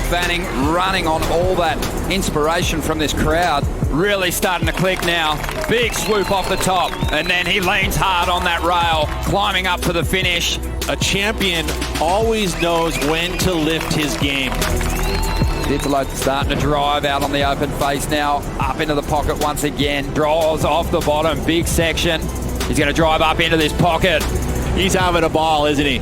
Fanning running on all that inspiration from this crowd. Really starting to click now. Big swoop off the top, and then he leans hard on that rail, climbing up for the finish. A champion always knows when to lift his game. Italo starting to drive out on the open face now. Up into the pocket once again. Draws off the bottom. Big section. He's going to drive up into this pocket. He's having a ball, isn't he?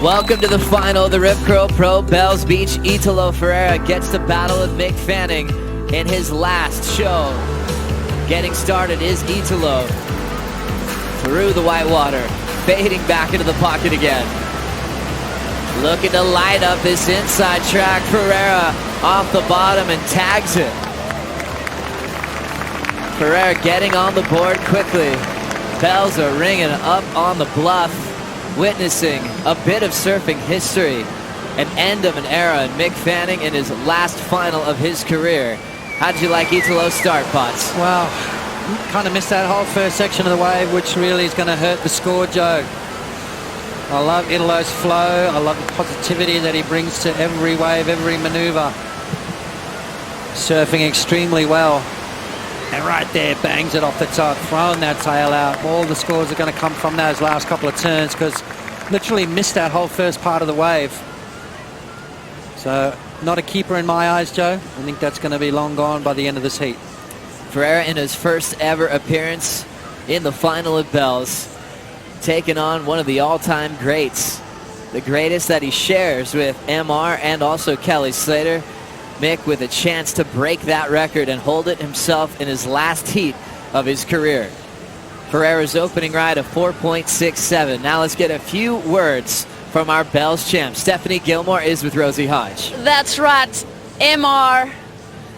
Welcome to the final of the Rip Curl Pro Bells Beach. Italo Ferreira gets to battle with Mick Fanning in his last show. Getting started is Italo through the white water, fading back into the pocket again. Looking to light up this inside track. Ferreira off the bottom and tags it. Ferreira getting on the board quickly. Bells are ringing up on the bluff, witnessing a bit of surfing history, an end of an era, and Mick Fanning in his last final of his career. How did you like Italo's start, Potts? Well, kind of missed that whole first section of the wave, which really is going to hurt the score, Joe. I love Italo's flow. I love the positivity that he brings to every wave, every maneuver. Surfing extremely well. And right there, bangs it off the top, throwing that tail out. All the scores are going to come from those last couple of turns because literally missed that whole first part of the wave. So not a keeper in my eyes, Joe. I think that's going to be long gone by the end of this heat. Ferreira in his first ever appearance in the final of Bells, taking on one of the all-time greats. The greatest that he shares with MR and also Kelly Slater. Mick with a chance to break that record and hold it himself in his last heat of his career. Ferreira's opening ride of 4.67. Now let's get a few words from our Bells champ. Stephanie Gilmore is with Rosie Hodge. That's right. MR,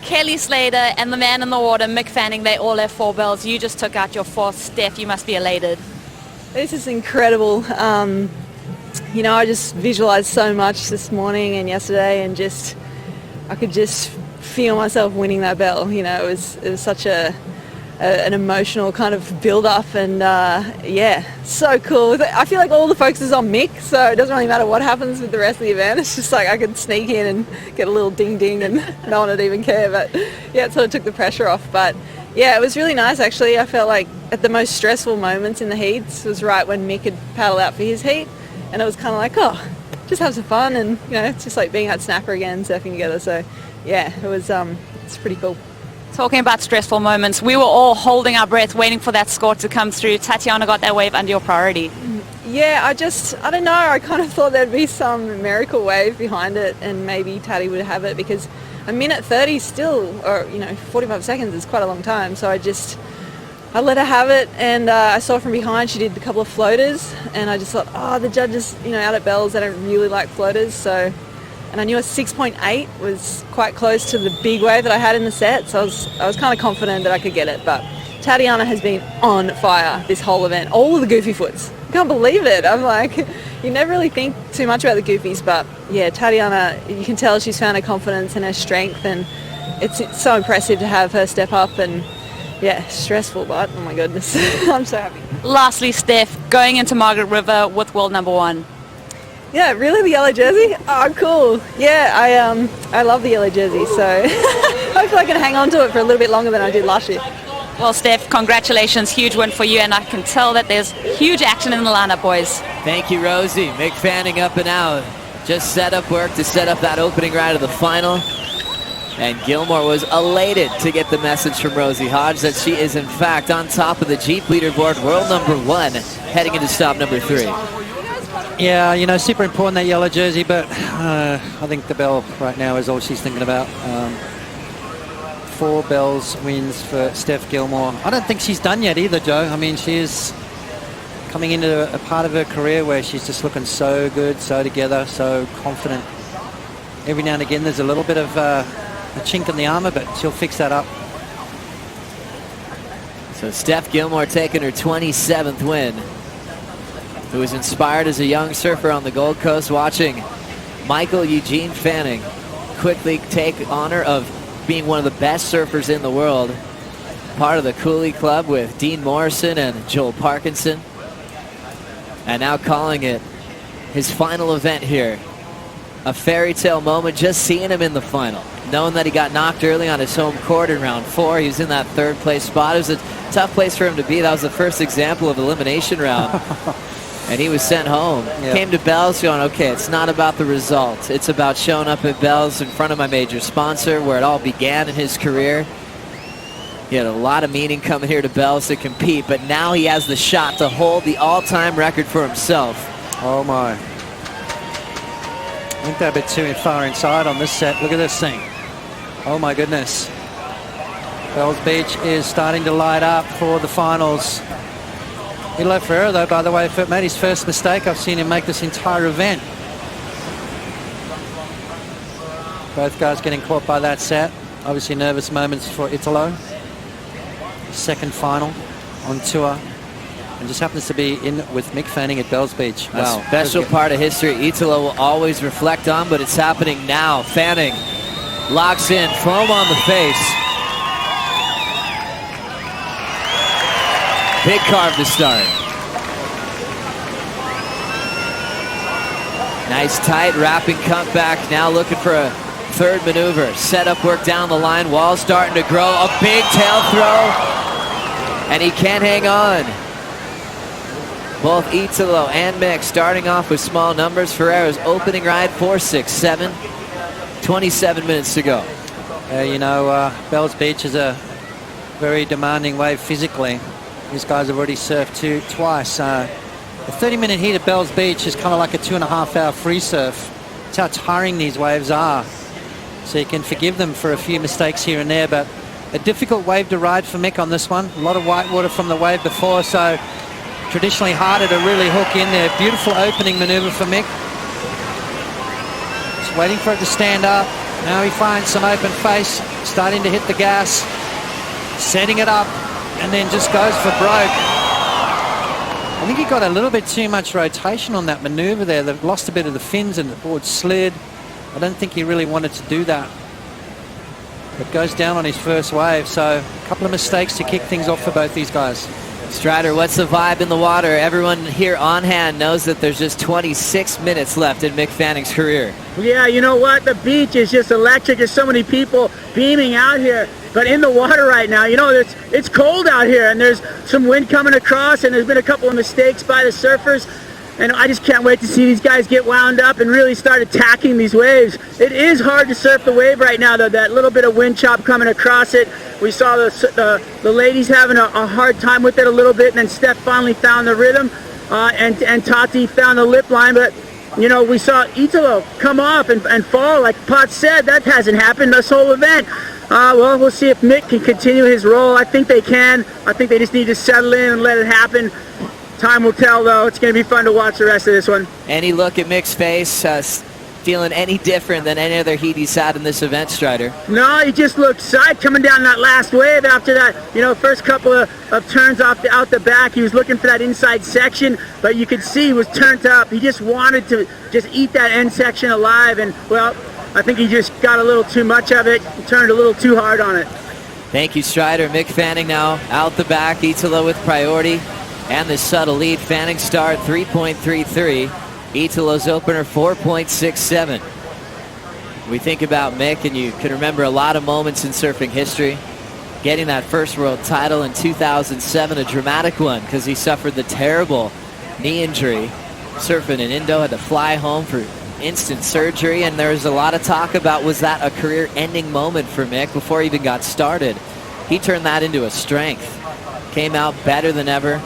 Kelly Slater, and the man in the water, Mick Fanning, they all have 4 bells. You just took out your 4th. Steph, you must be elated. This is incredible. You know, I just visualized so much this morning and yesterday, and I could just feel myself winning that bell. You know, it was such an emotional kind of build-up, and yeah, so cool. I feel like all the focus is on Mick, so it doesn't really matter what happens with the rest of the event. It's just like I could sneak in and get a little ding-ding and no one would even care. But yeah, it sort of took the pressure off. But yeah, it was really nice actually. I felt like at the most stressful moments in the heats was right when Mick had paddled out for his heat, and it was kind of like, oh, just have some fun, and you know, it's just like being at Snapper again, surfing together. So yeah, it was it's pretty cool. Talking about stressful moments, we were all holding our breath waiting for that score to come through. Tatiana got that wave under your priority. Yeah, I don't know, I kind of thought there'd be some miracle wave behind it and maybe Tati would have it, because a minute 30 still, or you know, 45 seconds is quite a long time. So I let her have it, and I saw from behind she did a couple of floaters, and I just thought, oh, the judges, you know, out at Bells, they don't really like floaters. So, and I knew a 6.8 was quite close to the big wave that I had in the set, so I was kind of confident that I could get it. But Tatiana has been on fire this whole event. All of the goofy foots. I can't believe it. I'm like, you never really think too much about the goofies, but yeah, Tatiana, you can tell she's found her confidence and her strength, and it's so impressive to have her step up. And yeah, stressful, but oh my goodness, I'm so happy. Lastly, Steph, going into Margaret River with world number 1. Yeah, really, the yellow jersey? Oh, cool. Yeah, I love the yellow jersey, so hopefully I can hang on to it for a little bit longer than I did last year. Well, Steph, congratulations, huge win for you, and I can tell that there's huge action in the lineup, boys. Thank you, Rosie. Mick Fanning up and out. Just set up work to set up that opening ride of the final. And Gilmore was elated to get the message from Rosie Hodge that she is in fact on top of the Jeep leaderboard, world number 1, heading into stop number 3. Yeah, you know, super important, that yellow jersey, but I think the bell right now is all she's thinking about. 4 bells wins for Steph Gilmore. I don't think she's done yet either, Joe. I mean, she is coming into a part of her career where she's just looking so good, so together, so confident. Every now and again there's a little bit of a chink in the armor, but she'll fix that up. So Steph Gilmore taking her 27th win, who was inspired as a young surfer on the Gold Coast watching Michael Eugene Fanning quickly take honor of being one of the best surfers in the world. Part of the Cooley Club with Dean Morrison and Joel Parkinson. And now calling it his final event here. A fairy tale moment just seeing him in the final. Knowing that he got knocked early on his home court in round 4. He was in that 3rd place spot. It was a tough place for him to be. That was the first example of elimination round. And he was sent home. Yep. Came to Bells going, okay, it's not about the result. It's about showing up at Bells in front of my major sponsor where it all began in his career. He had a lot of meaning coming here to Bells to compete, but now he has the shot to hold the all-time record for himself. Oh my. I think they're a bit too far inside on this set. Look at this thing. Oh my goodness. Bells Beach is starting to light up for the finals. Italo Ferreira, though, by the way, made his first mistake I've seen him make this entire event. Both guys getting caught by that set. Obviously nervous moments for Italo. Second final on tour. And just happens to be in with Mick Fanning at Bells Beach. Wow. A special part of history Italo will always reflect on, but it's happening now. Fanning locks in, foam on the face. Big carve to start. Nice tight wrapping comeback. Now looking for a 3rd maneuver. Setup work down the line. Wall's starting to grow. A big tail throw. And he can't hang on. Both Italo and Mick starting off with small numbers. Ferreira's opening ride 4-6-7. 27 minutes to go. You know, Bells Beach is a very demanding wave physically. These guys have already surfed twice. A 30-minute heat at Bells Beach is kind of like a 2.5-hour free surf. It's how tiring these waves are. So you can forgive them for a few mistakes here and there, but a difficult wave to ride for Mick on this one. A lot of white water from the wave before, so traditionally harder to really hook in there. Beautiful opening maneuver for Mick. Just waiting for it to stand up. Now he finds some open face, starting to hit the gas, setting it up, and then just goes for broke. I think he got a little bit too much rotation on that maneuver there. They've lost a bit of the fins and the board slid. I don't think he really wanted to do that. It goes down on his first wave, so a couple of mistakes to kick things off for both these guys. Strider, what's the vibe in the water? Everyone here on hand knows that there's just 26 minutes left in Mick Fanning's career. Yeah, you know what? The beach is just electric. There's so many people beaming out here. But in the water right now, you know, it's cold out here, and there's some wind coming across, and there's been a couple of mistakes by the surfers. And I just can't wait to see these guys get wound up and really start attacking these waves. It is hard to surf the wave right now, though. That little bit of wind chop coming across it. We saw the ladies having a hard time with it a little bit, and then Steph finally found the rhythm, and Tati found the lip line. But, you know, we saw Italo come off and fall. Like Pot said, that hasn't happened this whole event. Well, we'll see if Mick can continue his role. I think they can. I think they just need to settle in and let it happen. Time will tell, though. It's going to be fun to watch the rest of this one. Any look at Mick's face, feeling any different than any other heat he's had in this event, Strider? No, he just looked psyched coming down that last wave after that, you know, first couple of turns out the back. He was looking for that inside section, but you could see he was turned up. He just wanted to just eat that end section alive, and, well, I think he just got a little too much of it and turned a little too hard on it. Thank you, Strider. Mick Fanning now out the back. Italo with priority. And the subtle lead. Fanning start 3.33. Italo's opener 4.67. We think about Mick, and you can remember a lot of moments in surfing history. Getting that first world title in 2007, a dramatic one because he suffered the terrible knee injury. Surfing in Indo, had to fly home for instant surgery, and there was a lot of talk about, was that a career-ending moment for Mick before he even got started? He turned that into a strength. Came out better than ever.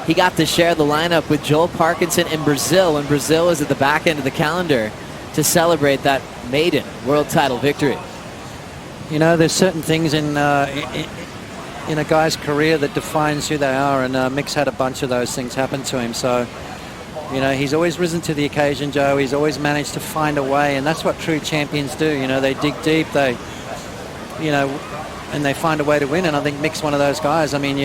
He got to share the lineup with Joel Parkinson in Brazil when Brazil was at the back end of the calendar to celebrate that maiden world title victory. You know, there's certain things in a guy's career that defines who they are, and Mick's had a bunch of those things happen to him. So, you know, he's always risen to the occasion, Joe. He's always managed to find a way, and that's what true champions do. You know, they dig deep, and they find a way to win, and I think Mick's one of those guys. I mean,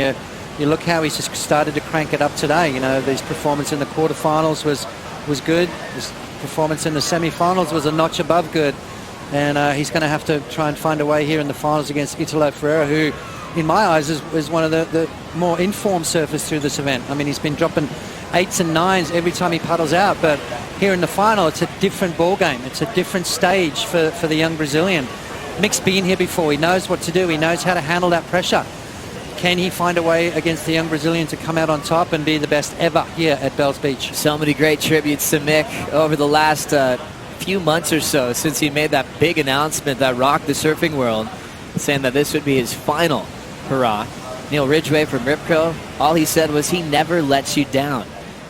you look how he's just started to crank it up today. You know, his performance in the quarterfinals was good. His performance in the semifinals was a notch above good. And he's going to have to try and find a way here in the finals against Italo Ferreira, who in my eyes, is one of the more informed surfers through this event. I mean, he's been dropping 8s and 9s every time he paddles out, but here in the final, it's a different ball game. It's a different stage for the young Brazilian. Mick's been here before. He knows what to do. He knows how to handle that pressure. Can he find a way against the young Brazilian to come out on top and be the best ever here at Bells Beach? So many great tributes to Mick over the last few months or so since he made that big announcement that rocked the surfing world, saying that this would be his final hurrah. Neil Ridgway from Ripco, all he said was he never lets you down.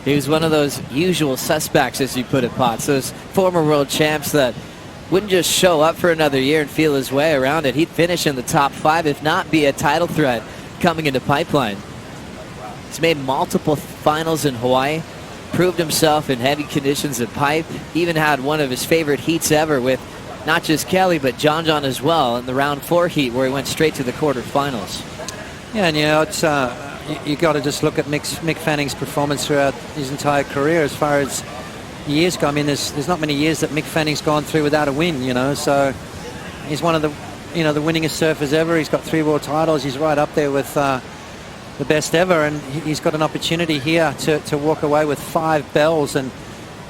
He was one of those usual suspects, as you put it, Potts, those former world champs that wouldn't just show up for another year and feel his way around it. He'd finish in the top 5, if not be a title threat coming into Pipeline. He's made multiple finals in Hawaii, proved himself in heavy conditions at Pipe, even had one of his favorite heats ever with not just Kelly, but John as well in the round 4 heat where he went straight to the quarterfinals. Yeah, and it's you got to just look at Mick Fanning's performance throughout his entire career as far as years go. I mean, there's not many years that Mick Fanning's gone through without a win, so he's one of the the winningest surfers ever. He's got 3 world titles. He's right up there with the best ever, and he's got an opportunity here to walk away with 5 bells and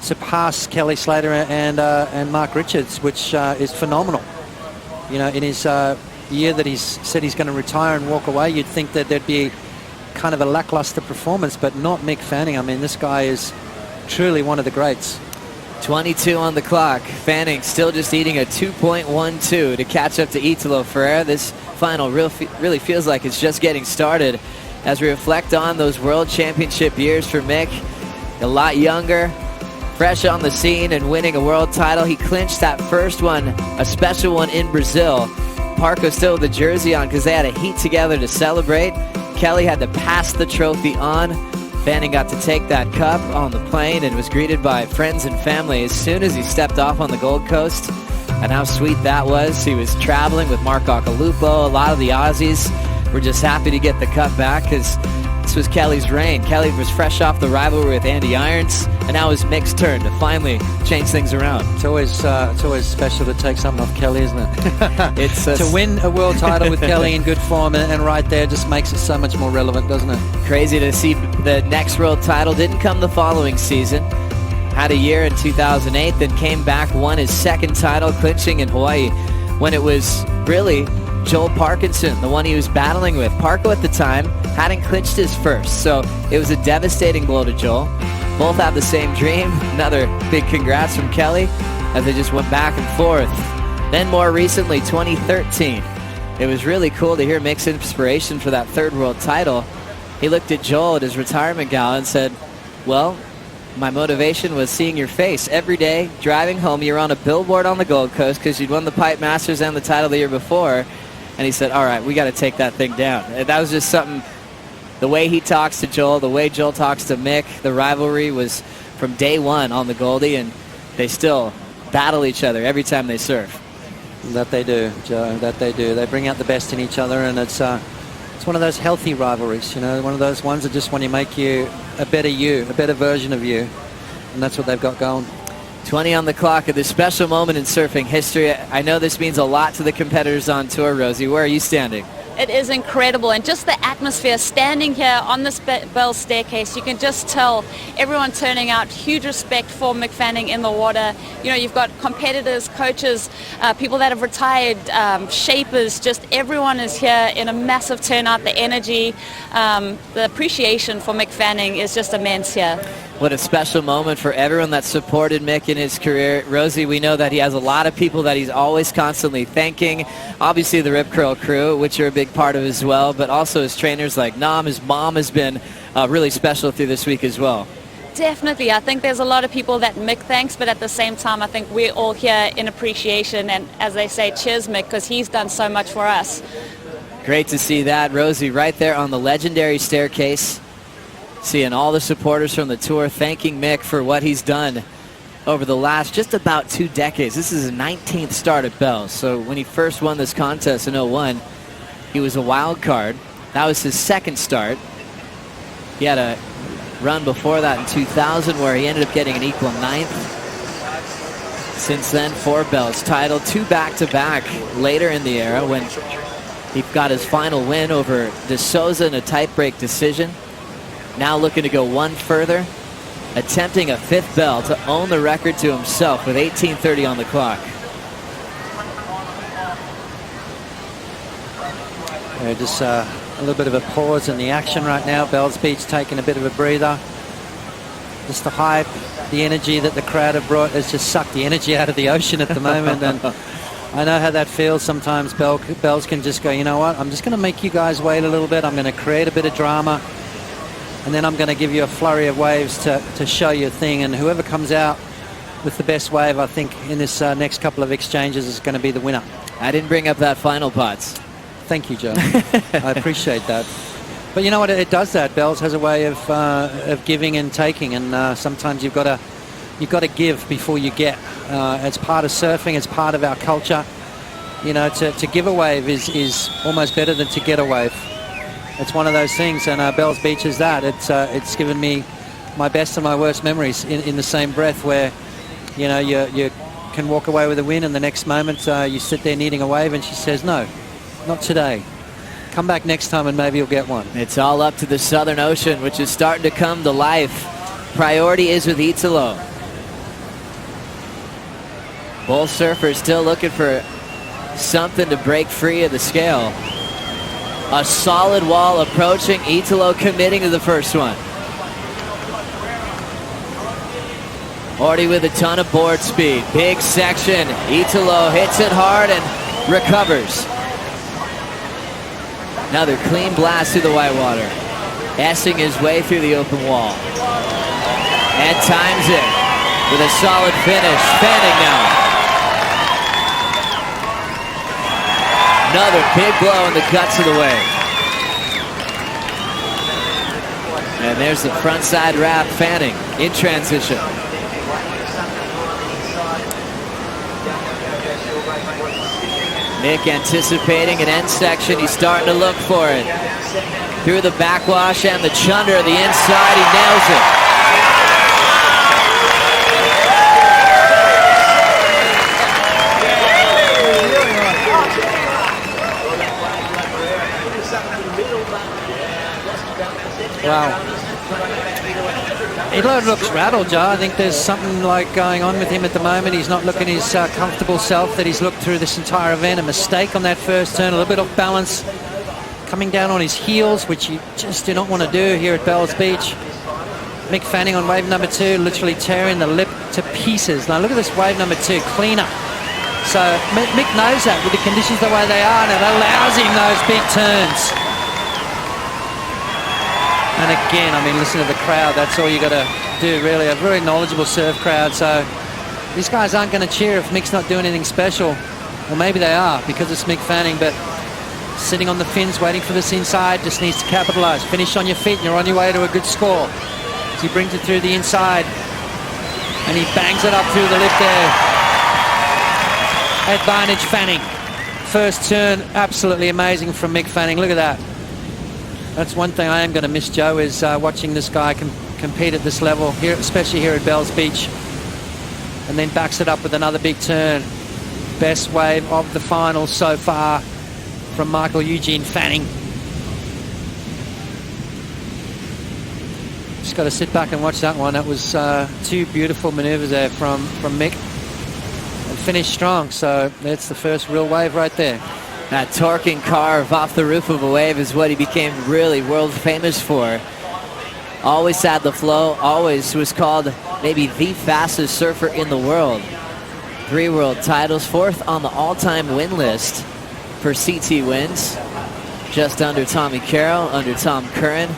surpass Kelly Slater and Mark Richards, which is phenomenal. In his year that he's said he's going to retire and walk away, you'd think that there'd be kind of a lackluster performance, but not Mick Fanning. I mean, this guy is truly one of the greats. 22 on the clock. Fanning still just eating a 2.12 to catch up to Italo Ferreira. This final really feels like it's just getting started as we reflect on those World Championship years for Mick. A lot younger, fresh on the scene and winning a world title. He clinched that first one, a special one in Brazil. Parco still with the jersey on because they had a heat together to celebrate. Kelly had to pass the trophy on. Fanning got to take that cup on the plane and was greeted by friends and family as soon as he stepped off on the Gold Coast. And how sweet that was. He was traveling with Mark Occhilupo. A lot of the Aussies were just happy to get the cup back because this was Kelly's reign. Kelly was fresh off the rivalry with Andy Irons, and now it's Mick's turn to finally change things around. It's always special to take something off Kelly, isn't it? It's to win a world title with Kelly in good form, and right there just makes it so much more relevant, doesn't it? Crazy to see the next world title didn't come the following season. Had a year in 2008, then came back, won his second title, clinching in Hawaii when it was really Joel Parkinson, the one he was battling with. Parco at the time hadn't clinched his first, so it was a devastating blow to Joel. Both have the same dream. Another big congrats from Kelly as they just went back and forth. Then more recently, 2013, it was really cool to hear Mick's inspiration for that 3rd world title. He looked at Joel at his retirement gala and said, well, my motivation was seeing your face every day driving home. You were on a billboard on the Gold Coast because you'd won the Pipe Masters and the title the year before. And he said, all right, we got to take that thing down. And that was just something, the way he talks to Joel, the way Joel talks to Mick, the rivalry was from day one on the Goldie, and they still battle each other every time they surf. That they do, Joe, that they do. They bring out the best in each other, and it's one of those healthy rivalries, one of those ones that just want to make you, a better version of you. And that's what they've got going. 20 on the clock at this special moment in surfing history. I know this means a lot to the competitors on tour. Rosie, where are you standing? It is incredible, and just the atmosphere standing here on this Bell's staircase, you can just tell everyone turning out. Huge respect for Mick Fanning in the water. You've got competitors, coaches, people that have retired, shapers, just everyone is here in a massive turnout. The energy, the appreciation for Mick Fanning is just immense here. What a special moment for everyone that supported Mick in his career. Rosie, we know that he has a lot of people that he's always constantly thanking. Obviously the Rip Curl crew, which you're a big part of as well, but also his trainers like Nam. His mom has been really special through this week as well. Definitely. I think there's a lot of people that Mick thanks, but at the same time, I think we're all here in appreciation. And as they say, cheers, Mick, because he's done so much for us. Great to see that. Rosie, right there on the legendary staircase, seeing all the supporters from the tour thanking Mick for what he's done over the last just about 2 decades. This is his 19th start at Bells. So when he first won this contest in 01, he was a wild card. That was his 2nd start. He had a run before that in 2000 where he ended up getting an equal 9th. Since then, 4 Bells title, 2 back-to-back later in the era when He got his final win over De Souza in a tight break decision. Now looking to go one further, attempting a 5th bell to own the record to himself with 18:30 on the clock. Just a little bit of a pause in the action right now. Bells Beach taking a bit of a breather. Just the hype, the energy that the crowd have brought has just sucked the energy out of the ocean at the moment. And I know how that feels. Sometimes Bells can just go, you know what, I'm just going to make you guys wait a little bit. I'm going to create a bit of drama. And then I'm going to give you a flurry of waves to show you a thing. And whoever comes out with the best wave, I think, in this next couple of exchanges is going to be the winner. I didn't bring up that final pots. Thank you, Joe. I appreciate that. But you know what? It does that. Bells has a way of giving and taking, and sometimes you've got to give before you get. It's part of surfing. It's part of our culture. You know, to give a wave is almost better than to get a wave. It's one of those things, and Bells Beach is that. It's given me my best and my worst memories in the same breath, where you know you can walk away with a win, and the next moment you sit there needing a wave, and she says no. Not today. Come back next time and maybe you'll get one. It's all up to the Southern Ocean, which is starting to come to life. Priority is with Italo. Both surfers still looking for something to break free of the scale. A solid wall approaching. Italo committing to the first one. Already with a ton of board speed. Big section. Italo hits it hard and recovers. Another clean blast through the whitewater. S-ing his way through the open wall. And times it with a solid finish. Fanning now. Another big blow in the guts of the wave. And there's the frontside wrap. Fanning in transition. Mick anticipating an end section. He's starting to look for it. Through the backwash and the chunder, the inside, he nails it. Wow. Italo looks rattled, Joe. I think there's something like going on with him at the moment. He's not looking his comfortable self that he's looked through this entire event. A mistake on that first turn, a little bit off balance. Coming down on his heels, which you just do not want to do here at Bells Beach. Mick Fanning on wave number 2, literally tearing the lip to pieces. Now look at this wave number 2, cleaner. So Mick knows that with the conditions the way they are, and it allows him those big turns. And again, I mean, listen to the crowd. That's all you got to do, really. A very knowledgeable surf crowd. So these guys aren't going to cheer if Mick's not doing anything special. Well, maybe they are because it's Mick Fanning, but sitting on the fins, waiting for this inside, just needs to capitalize. Finish on your feet, and you're on your way to a good score. So he brings it through the inside, and he bangs it up through the lip there. Advantage Fanning. First turn, absolutely amazing from Mick Fanning. Look at that. That's one thing I am going to miss, Joe, is watching this guy compete at this level, here, especially here at Bells Beach. And then backs it up with another big turn. Best wave of the final so far from Michael Eugene Fanning. Just got to sit back and watch that one. That was 2 beautiful maneuvers there from Mick. And finished strong, so that's the first real wave right there. That torquing carve off the roof of a wave is what he became really world famous for. Always had the flow, always was called maybe the fastest surfer in the world. 3 world titles, 4th on the all-time win list for CT wins. Just under Tommy Carroll, under Tom Curran,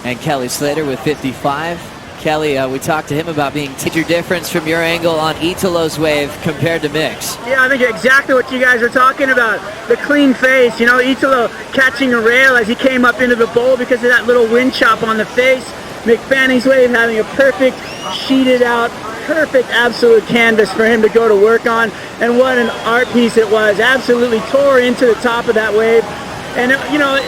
and Kelly Slater with 55. Kelly, we talked to him about being major difference from your angle on Italo's wave compared to Mick's. Yeah, I think exactly what you guys are talking about. The clean face, you know, Italo catching a rail as he came up into the bowl because of that little wind chop on the face. Mick Fanning's wave having a perfect, sheeted out, perfect absolute canvas for him to go to work on. And what an art piece it was. Absolutely tore into the top of that wave. And, you know,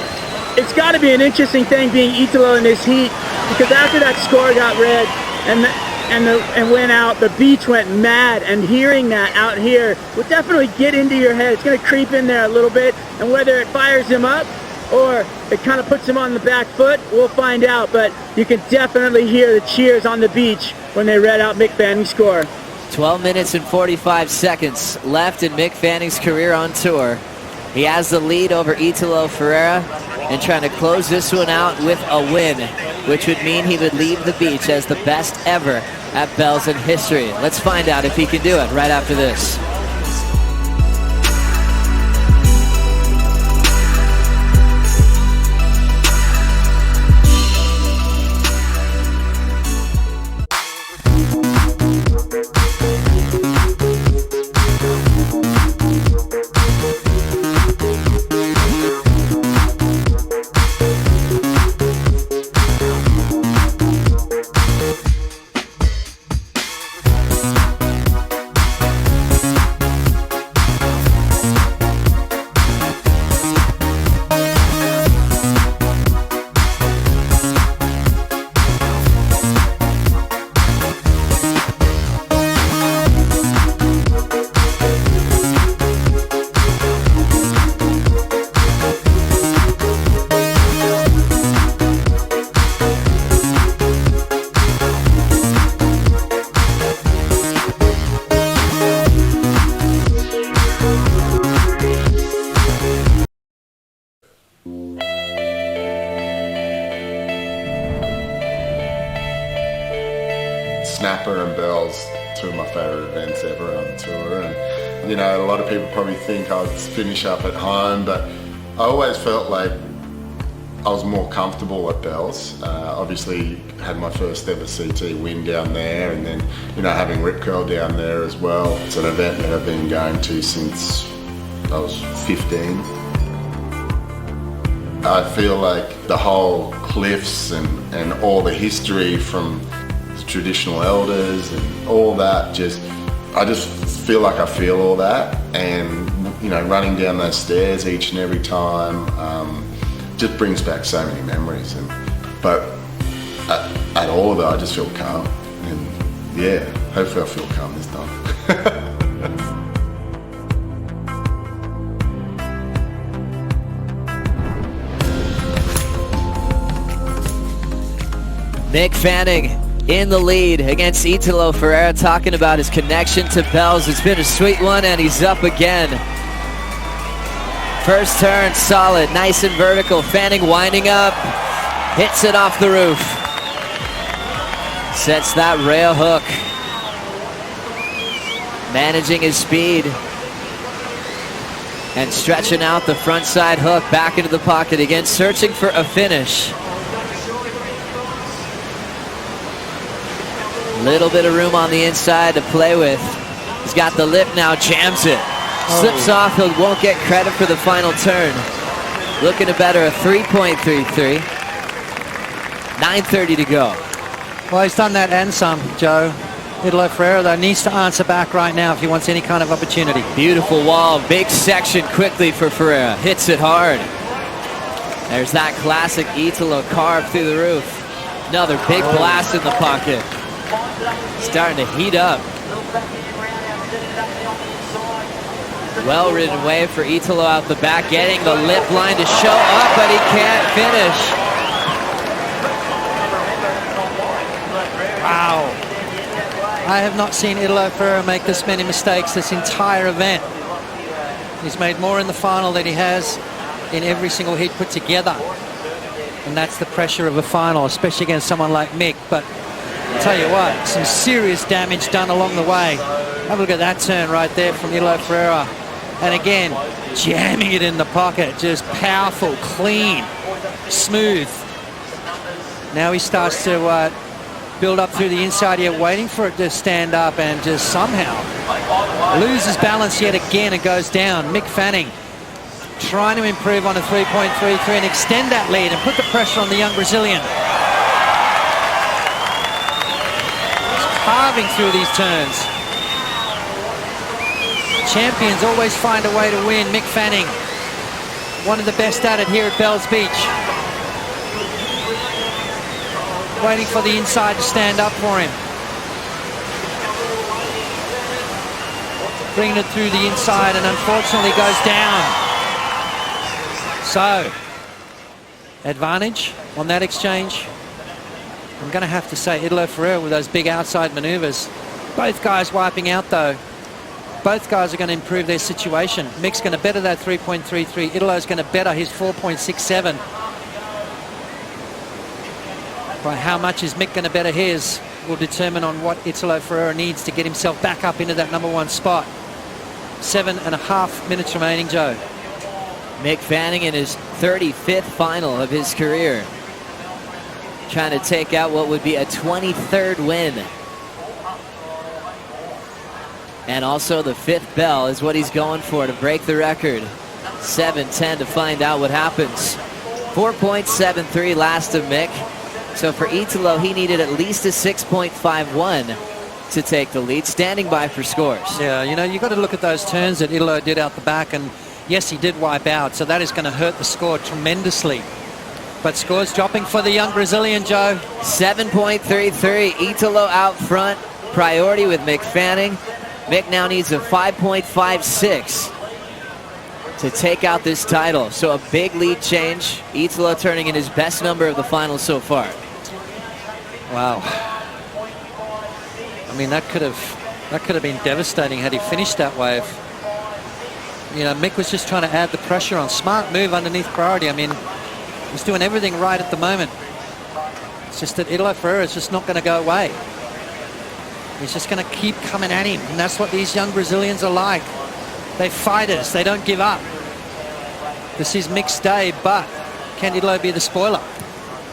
it's got to be an interesting thing being Italo in this heat, because after that score got read, and and went out, the beach went mad, and hearing that out here will definitely get into your head. It's going to creep in there a little bit, and whether it fires him up or it kind of puts him on the back foot, we'll find out. But you can definitely hear the cheers on the beach when they read out Mick Fanning's score. 12 minutes and 45 seconds left in Mick Fanning's career on tour. He has the lead over Italo Ferreira and trying to close this one out with a win, which would mean he would leave the beach as the best ever at Bells in history. Let's find out if he can do it right after this. Snapper and Bells, two of my favourite events ever on tour, and you know, a lot of people probably think I'd finish up at home, but I always felt like I was more comfortable at Bells. Obviously had my first ever CT win down there, and then, you know, having Rip Curl down there as well. It's an event that I've been going to since I was 15. I feel like the whole cliffs and all the history from traditional elders and all that, I just feel like I feel all that, and you know, running down those stairs each and every time just brings back so many memories. But at all of it, I just feel calm, and yeah, hopefully I feel calm this time. Mick Fanning in the lead against Italo Ferreira, talking about his connection to Bells. It's been a sweet one, and he's up again. First turn, solid, nice and vertical. Fanning winding up, hits it off the roof. Sets that rail hook. Managing his speed. And stretching out the front side hook back into the pocket again, searching for a finish. Little bit of room on the inside to play with. He's got the lip now, jams it. Slips off, he won't get credit for the final turn. Looking to better a 3.33. 9:30 to go. Well, he's done that and some, Joe. Italo Ferreira, though, needs to answer back right now if he wants any kind of opportunity. Beautiful wall, big section quickly for Ferreira. Hits it hard. There's that classic Italo carve through the roof. Another big blast in the pocket. Starting to heat up. Well-ridden wave for Italo out the back, getting the lip line to show up, but he can't finish. Wow. I have not seen Italo Ferreira make this many mistakes this entire event. He's made more in the final than he has in every single heat put together. And that's the pressure of a final, especially against someone like Mick. But I'll tell you what, some serious damage done along the way. Have a look at that turn right there from Italo Ferreira. And again, jamming it in the pocket. Just powerful, clean, smooth. Now he starts to build up through the inside here, waiting for it to stand up, and just somehow loses balance yet again and goes down. Mick Fanning trying to improve on a 3.33 and extend that lead and put the pressure on the young Brazilian. Carving through these turns. Champions always find a way to win. Mick Fanning, one of the best at it here at Bells Beach. Waiting for the inside to stand up for him. bringing it through the inside, and unfortunately goes down. So, advantage on that exchange. I'm going to have to say Italo Ferreira with those big outside maneuvers. Both guys wiping out though. Both guys are going to improve their situation. Mick's going to better that 3.33. Italo's going to better his 4.67. By how much is Mick going to better his will determine on what Italo Ferreira needs to get himself back up into that #1 spot. 7.5 minutes remaining, Joe. Mick Fanning in his 35th final of his career, trying to take out what would be a 23rd win. And also the 5th bell is what he's going for to break the record. 7:10 to find out what happens. 4.73 last of Mick. So for Italo, he needed at least a 6.51 to take the lead. Standing by for scores. Yeah, you know, you've got to look at those turns that Italo did out the back, and yes, he did wipe out, so that is going to hurt the score tremendously. But scores dropping for the young Brazilian, Joe. 7.33, Italo out front. Priority with Mick Fanning. Mick now needs a 5.56 to take out this title. So a big lead change. Italo turning in his best number of the final so far. Wow. I mean, that could have been devastating had he finished that way. You know, Mick was just trying to add the pressure on. Smart move underneath priority. I mean, he's doing everything right at the moment. It's just that Italo Ferreira is just not going to go away. He's just going to keep coming at him. And that's what these young Brazilians are like. They're fighters. They don't give up. This is Mick's day, but can Italo be the spoiler?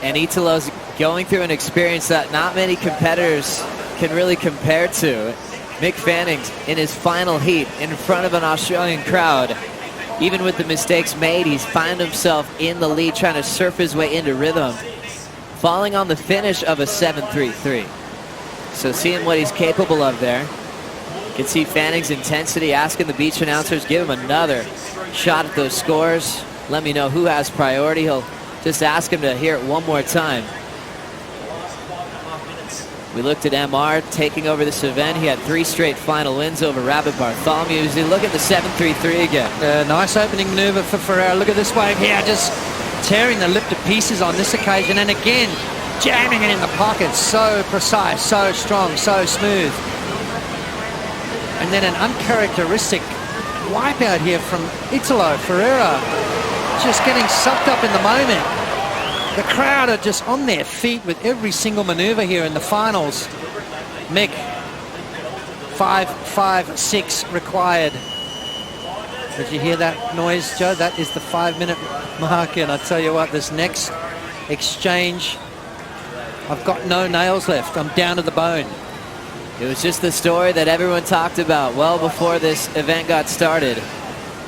And Italo's going through an experience that not many competitors can really compare to. Mick Fanning in his final heat in front of an Australian crowd. Even with the mistakes made, he's found himself in the lead, trying to surf his way into rhythm, falling on the finish of a 7.33. So seeing what he's capable of there. You can see Fanning's intensity, asking the beach announcers, give him another shot at those scores. Let me know who has priority. He'll just ask him to hear it one more time. We looked at MR taking over this event. He had 3 straight final wins over Rabbit Bartholomew. As he look at the 7.33 again. Nice opening maneuver for Ferreira. Look at this wave here, just tearing the lip to pieces on this occasion. And again, jamming it in the pocket. So precise, so strong, so smooth. And then an uncharacteristic wipeout here from Italo Ferreira. Just getting sucked up in the moment. The crowd are just on their feet with every single maneuver here in the finals. Mick, 5.56 required. Did you hear that noise, Joe? That is the 5-minute mark. And I tell you what, this next exchange, I've got no nails left. I'm down to the bone. It was just the story that everyone talked about well before this event got started.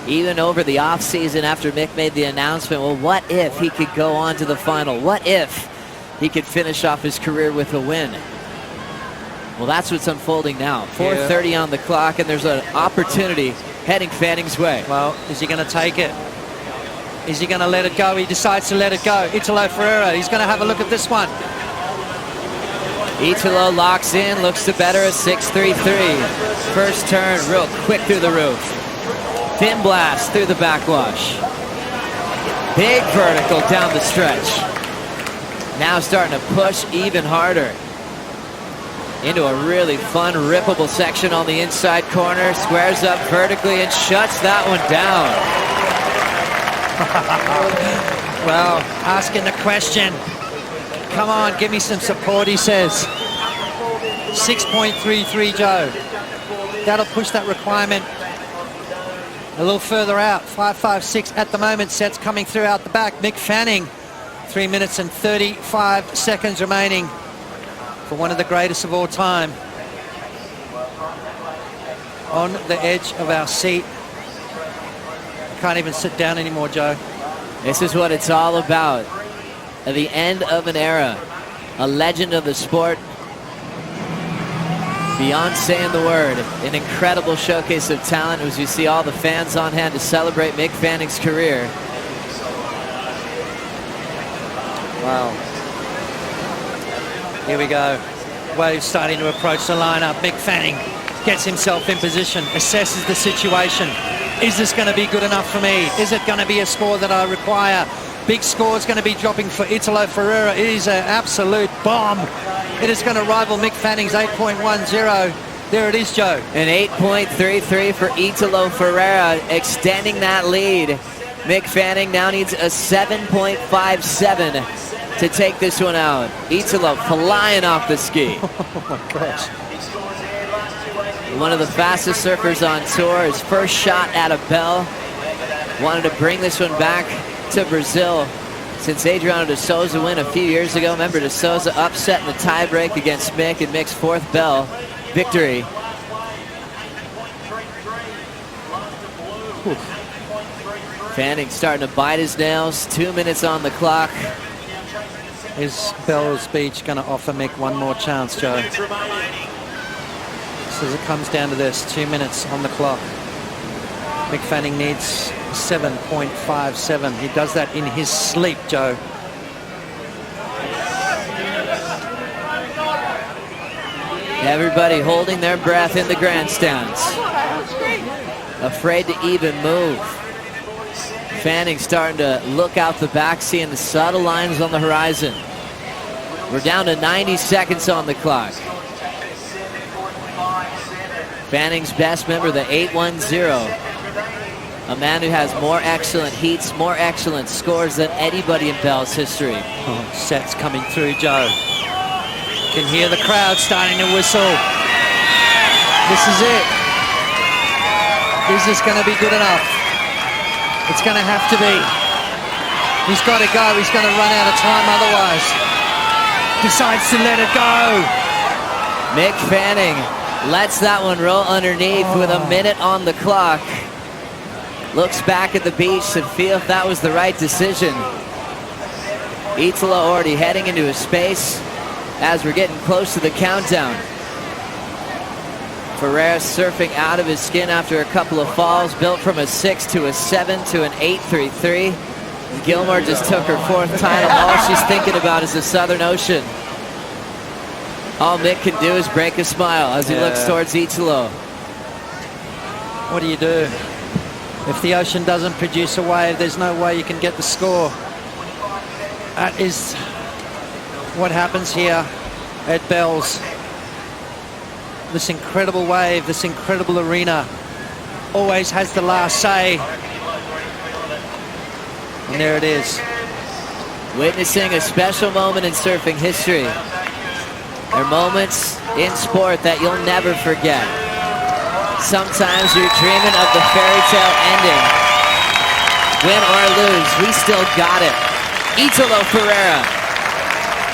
Even over the offseason after Mick made the announcement, well, what if he could go on to the final? What if he could finish off his career with a win? Well, that's what's unfolding now. 4:30 on the clock, and there's an opportunity heading Fanning's way. Well, is he going to take it? Is he going to let it go? He decides to let it go. Italo Ferreira, he's going to have a look at this one. Italo locks in, looks to better a 6.33. First turn, real quick through the roof. Fin blast through the backwash. Big vertical down the stretch. Now starting to push even harder. Into a really fun, rippable section on the inside corner. Squares up vertically and shuts that one down. Well, asking the question. Come on, give me some support, he says. 6.33, Joe. That'll push that requirement a little further out. 5.56 at the moment. Sets coming through out the back. Mick Fanning, 3 minutes and 35 seconds remaining for one of the greatest of all time. On the edge of our seat. Can't even sit down anymore, Joe. This is what it's all about. At the end of an era, a legend of the sport. Beyond saying the word, an incredible showcase of talent as we see all the fans on hand to celebrate Mick Fanning's career. Wow. Here we go. Waves starting to approach the lineup. Mick Fanning gets himself in position, assesses the situation. Is this going to be good enough for me? Is it going to be a score that I require? Big score is going to be dropping for Italo Ferreira. It is an absolute bomb. It is going to rival Mick Fanning's 8.10. There it is, Joe. An 8.33 for Italo Ferreira, extending that lead. Mick Fanning now needs a 7.57 to take this one out. Italo flying off the ski. Oh my gosh. One of the fastest surfers on tour. His first shot at a bell. Wanted to bring this one back to Brazil since Adriano de Souza win a few years ago. Remember, de Souza upset in the tiebreak against Mick in Mick's fourth bell victory. Whew. Fanning starting to bite his nails. 2 minutes on the clock. Is Bells Beach going to offer Mick one more chance, Joe? So as it comes down to this, 2 minutes on the clock. Mick Fanning needs 7.57. He does that in his sleep, Joe. Everybody holding their breath in the grandstands. Afraid to even move. Fanning starting to look out the back, seeing the subtle lines on the horizon. We're down to 90 seconds on the clock. Fanning's best, remember, the 8.10. A man who has more excellent heats, more excellent scores than anybody in Bell's history. Oh, sets coming through, Joe. You can hear the crowd starting to whistle. This is it. Is this going to be good enough? It's going to have to be. He's got to go. He's going to run out of time otherwise. Decides to let it go. Mick Fanning lets that one roll underneath with a minute on the clock. Looks back at the beach to feel if that was the right decision. Italo already heading into his space as we're getting close to the countdown. Ferreira surfing out of his skin after a couple of falls, built from a 6 to a 7 to an 8.33. Gilmore just took her fourth title. All she's thinking about is the Southern Ocean. All Mick can do is break a smile as he looks towards Italo. What do you do? If the ocean doesn't produce a wave, there's no way you can get the score. That is what happens here at Bells. This incredible wave, this incredible arena always has the last say. And there it is. Witnessing a special moment in surfing history. There are moments in sport that you'll never forget. Sometimes you're dreaming of the fairy tale ending. Win or lose, we still got it. Italo Ferreira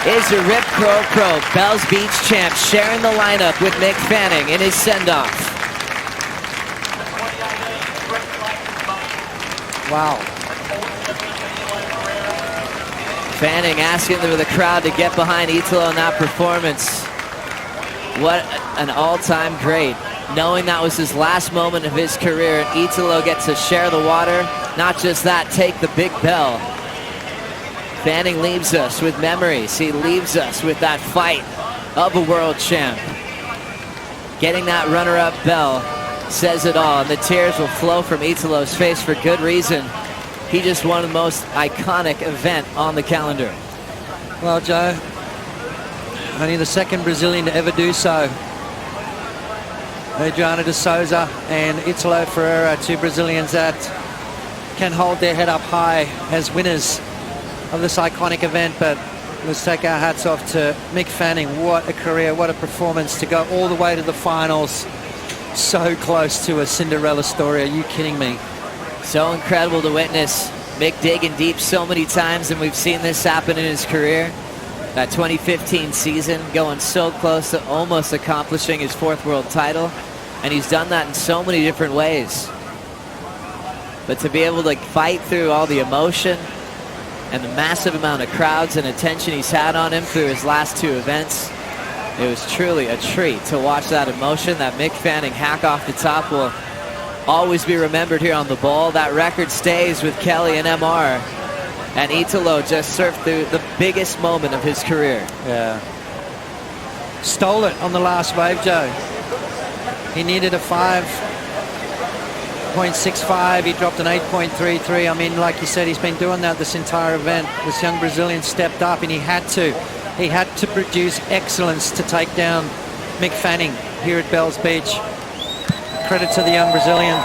is the Rip Curl Pro Bells Beach champ, sharing the lineup with Mick Fanning in his send-off. Wow. Fanning asking for the crowd to get behind Italo in that performance. What an all-time great. Knowing that was his last moment of his career, and Italo gets to share the water. Not just that, take the big bell. Fanning leaves us with memories. He leaves us with that fight of a world champ. Getting that runner-up bell says it all, and the tears will flow from Italo's face for good reason. He just won the most iconic event on the calendar. Well, Joe, only the second Brazilian to ever do so. Adriano de Souza and Italo Ferreira, two Brazilians that can hold their head up high as winners of this iconic event. But let's take our hats off to Mick Fanning. What a career, what a performance to go all the way to the finals. So close to a Cinderella story. Are you kidding me? So incredible to witness. Mick digging deep so many times, and we've seen this happen in his career. That 2015 season, going so close to almost accomplishing his fourth world title. And he's done that in so many different ways. But to be able to fight through all the emotion and the massive amount of crowds and attention he's had on him through his last two events, it was truly a treat to watch that emotion. That Mick Fanning hack off the top will always be remembered here on the ball. That record stays with Kelly and MR. And Italo just surfed through the biggest moment of his career. Yeah. Stole it on the last wave, Joe. He needed a 5.65. He dropped an 8.33. I mean, like you said, he's been doing that this entire event. This young Brazilian stepped up, and he had to. He had to produce excellence to take down Mick Fanning here at Bells Beach. Credit to the young Brazilian.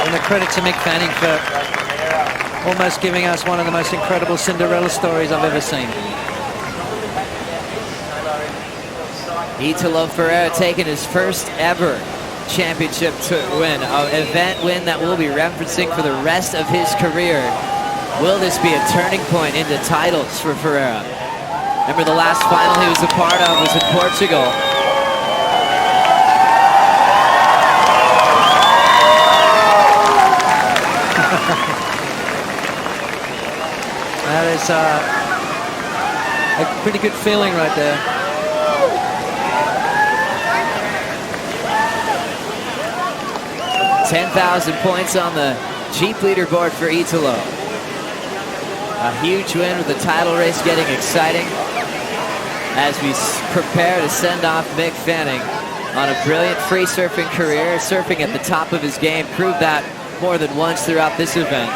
And the credit to Mick Fanning for almost giving us one of the most incredible Cinderella stories I've ever seen. Italo Ferreira taking his first ever championship win, an event win that we'll be referencing for the rest of his career. Will this be a turning point into titles for Ferreira? Remember the last final he was a part of was in Portugal. That is a pretty good feeling right there. $10,000 points on the Jeep leaderboard for Italo. A huge win with the title race getting exciting as we prepare to send off Mick Fanning on a brilliant free surfing career, surfing at the top of his game, proved that more than once throughout this event.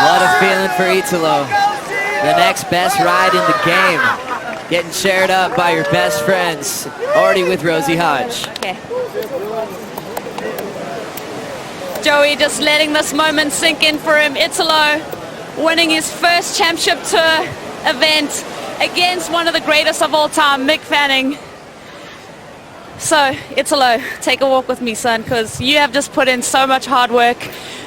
What a feeling for Italo. The next best ride in the game. Getting cheered up by your best friends. Already with Rosie Hodge. Okay. Joey just letting this moment sink in for him. Italo winning his first championship tour event against one of the greatest of all time, Mick Fanning. So, Italo, take a walk with me, son, because you have just put in so much hard work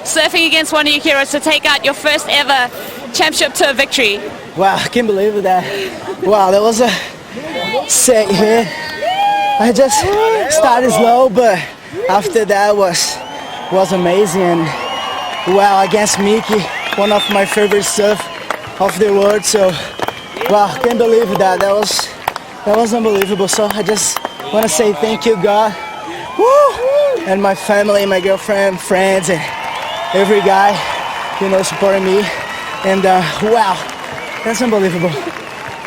surfing against one of your heroes to take out your first ever championship tour victory. Wow, I can't believe that. Wow, that was a sick hit. I just started slow, but after that was amazing. And wow, against Mickey, one of my favorite surf of the world. So wow, can't believe that. That was unbelievable. So I just want to say thank you, God, and my family, my girlfriend, friends, and every guy, you know, supporting me. And wow, that's unbelievable.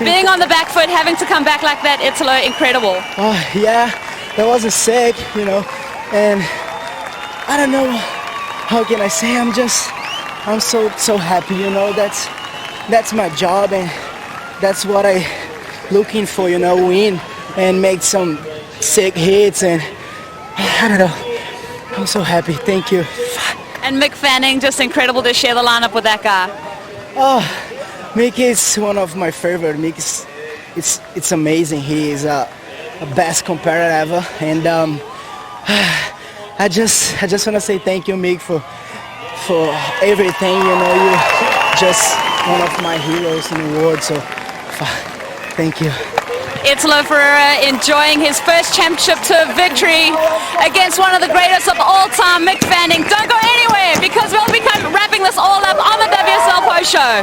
Being on the back foot, having to come back like that, Italo, incredible. Oh yeah, that was a sick, you know, and I don't know, how can I say? I'm so happy, you know. That's my job, and that's what I looking for, you know, win and make some sick hits, and I don't know. I'm so happy. Thank you. And Mick Fanning, just incredible to share the lineup with that guy. Oh, Mick is one of my favorite. Mick is, it's amazing. He is a best competitor ever, and I just want to say thank you, Mick, for everything. You know, you're just one of my heroes in the world. So, thank you. Italo Ferreira enjoying his first championship tour victory against one of the greatest of all time, Mick Fanning. Don't go anywhere because we'll be wrapping this all up on the WSL Post Show.